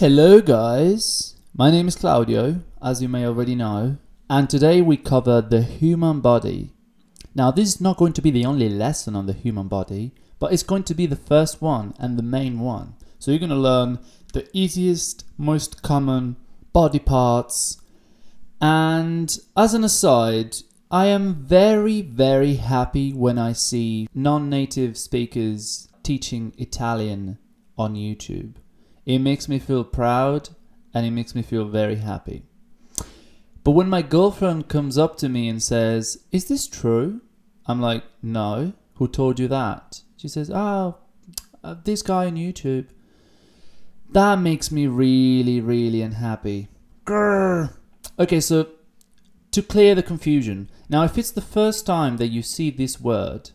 Hello guys, my name is Claudio, as you may already know, and today we cover the human body. Now this is not going to be the only lesson on the human body, but it's going to be the first one and the main one. So you're going to learn the easiest, most common body parts. And as an aside, I am very happy when I see non-native speakers teaching Italian on YouTube. It makes me feel proud and it makes me feel very happy. But when my girlfriend comes up to me and says, "Is this true?" I'm like, "No, who told you that?" She says, "This guy on YouTube." That makes me really unhappy. Grr. Okay, so to clear the confusion. Now, if it's the first time that you see this word,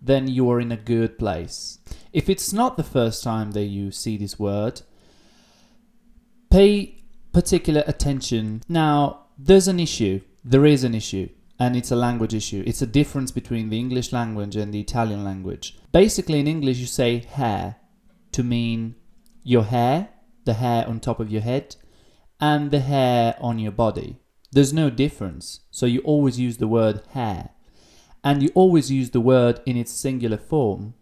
then you are in a good place. If it's not the first time that you see this word, pay particular attention. Now, there's an issue. There is an issue, and it's a language issue. It's a difference between the English language and the Italian language. Basically, in English, you say hair to mean your hair, the hair on top of your head, and the hair on your body. There's no difference. So you always use the word hair. And you always use the word in its singular form,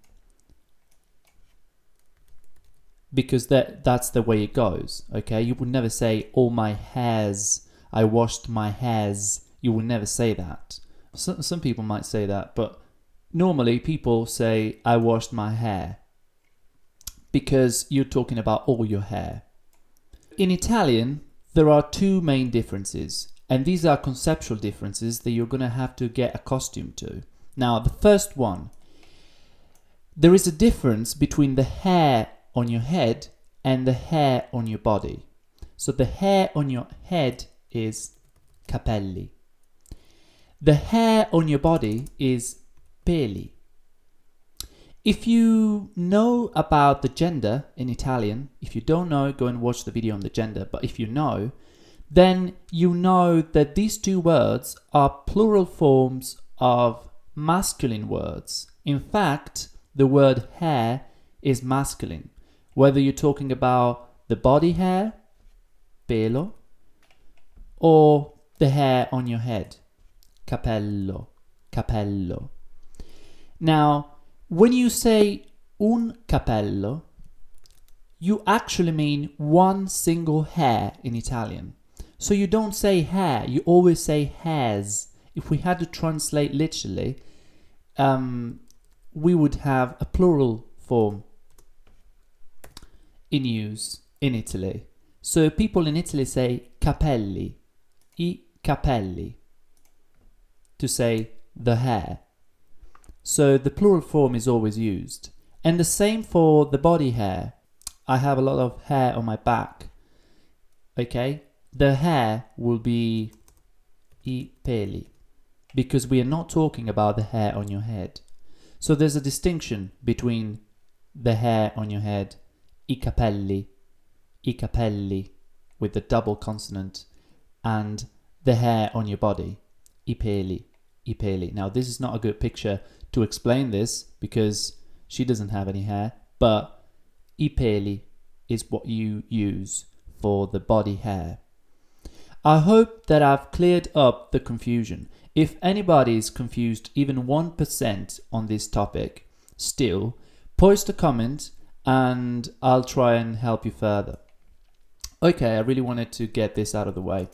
because that's the way it goes, okay? You would never say, "all my hairs, I washed my hairs." You would never say that. Some people might say that, but normally people say, "I washed my hair," because you're talking about all your hair. In Italian, there are two main differences, and these are conceptual differences that you're going to have to get accustomed to. Now, the first one, there is a difference between the hair on your head and the hair on your body. So the hair on your head is capelli. The hair on your body is peli. If you know about the gender in Italian, if you don't know, go and watch the video on the gender, but if you know, then you know that these two words are plural forms of masculine words. In fact, the word hair is masculine. Whether you're talking about the body hair, pelo, or the hair on your head, capello, capello. Now, when you say un capello, you actually mean one single hair in Italian. So you don't say hair, you always say hairs. If we had to translate literally, we would have a plural form in use in Italy. So people in Italy say capelli, I capelli, to say the hair. So the plural form is always used. And the same for the body hair. I have a lot of hair on my back. Okay? The hair will be I peli, because we are not talking about the hair on your head. So there's a distinction between the hair on your head, I capelli, with the double consonant, and the hair on your body, I peli, I peli. Now this is not a good picture to explain this because she doesn't have any hair, but I peli is what you use for the body hair. I hope that I've cleared up the confusion. If anybody is confused even 1% on this topic, still, post a comment and I'll try and help you further. Okay, I really wanted to get this out of the way.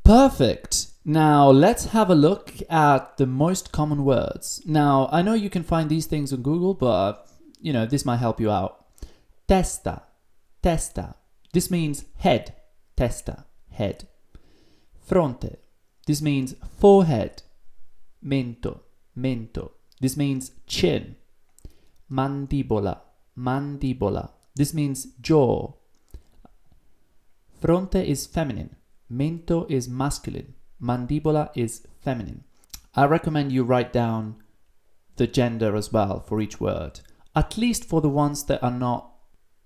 Perfect. Now let's have a look at the most common words. Now, I know you can find these things on Google, but this might help you out. Testa, testa. This means head, testa, head. Fronte. This means forehead. Mento, mento. This means chin. Mandibola, mandibola. This means jaw. Fronte is feminine. Mento is masculine. Mandibola is feminine. I recommend you write down the gender as well for each word, at least for the ones that are not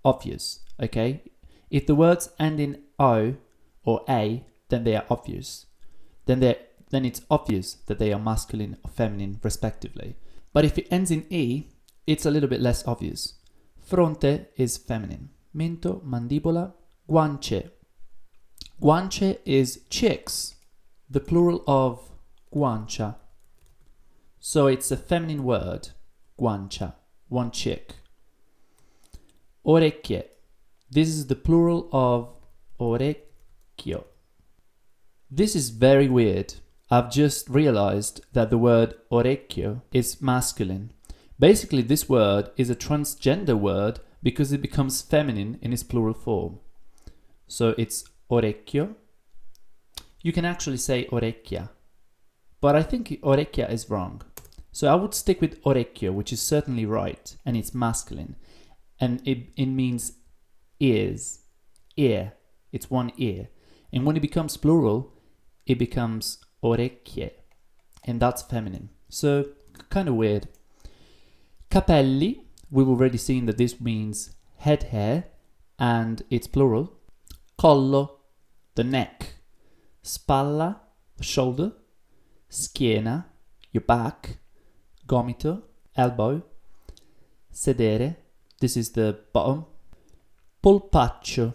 obvious, okay? If the words end in O or A, then they are obvious. Then it's obvious that they are masculine or feminine respectively. But if it ends in E, it's a little bit less obvious. Fronte is feminine. mento, mandibola, guance. Guance is chicks, the plural of guancia. So it's a feminine word, guancia, one chick. Orecchie. This is the plural of orecchio. This is very weird. I've just realized that the word orecchio is masculine. Basically, this word is a transgender word because it becomes feminine in its plural form. So it's orecchio. You can actually say orecchia, but I think orecchia is wrong. So I would stick with orecchio, which is certainly right, and it's masculine. And it means ears, ear. It's one ear. And when it becomes plural, it becomes orecchie, and that's feminine. So kind of weird. Capelli, we've already seen that this means head hair, and it's plural. Collo, the neck. Spalla, the shoulder. Schiena, your back. Gomito, elbow. Sedere, this is the bottom. Polpaccio,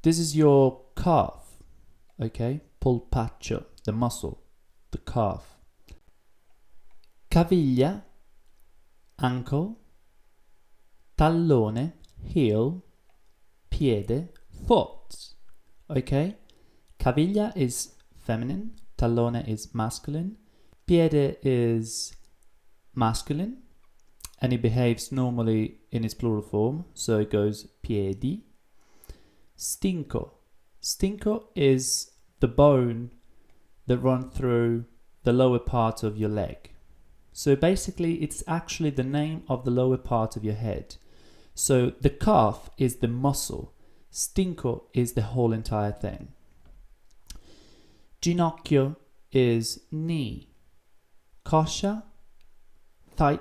this is your calf. Okay, polpaccio, the muscle, the calf. Caviglia, ankle. Tallone, heel. Piede, foot. Okay, caviglia is feminine, tallone is masculine, piede is masculine, and it behaves normally in its plural form, so it goes piedi. Stinco. Stinco is the bone that runs through the lower part of your leg. So basically, it's actually the name of the lower part of your head. So the calf is the muscle. Stinco is the whole entire thing. Ginocchio is knee. Coscia, thigh.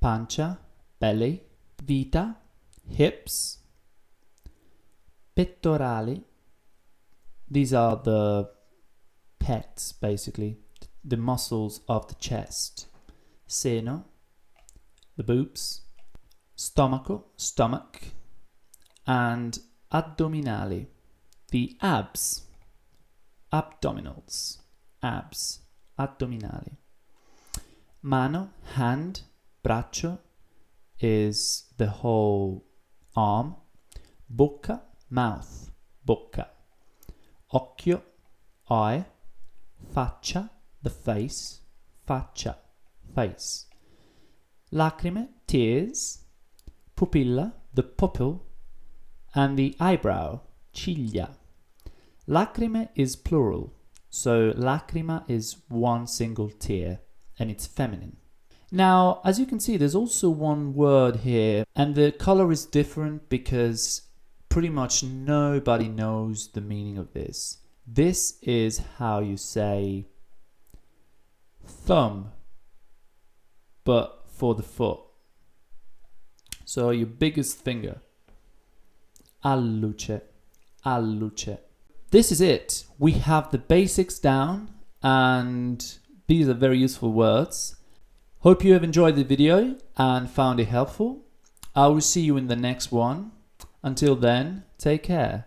Pancia, belly. Vita, hips. Pettorali, these are the pecs, basically, the muscles of the chest. Seno, the boobs. Stomaco, stomach. And addominali, the abs. Abdominals, abs, addominali. Mano, hand. Braccio is the whole arm. Bocca, mouth, bocca. Occhio, eye. Faccia, the face, faccia, face. Lacrime, tears. Pupilla, the pupil. And the eyebrow, ciglia. Lacrime is plural, so lacrima is one single tear, and it's feminine. Now, as you can see, there's also one word here, and the color is different because pretty much nobody knows the meaning of this. This is how you say thumb, but for the foot. So your biggest finger. Alluce, alluce. This is it. We have the basics down, and these are very useful words. Hope you have enjoyed the video and found it helpful. I will see you in the next one. Until then, take care.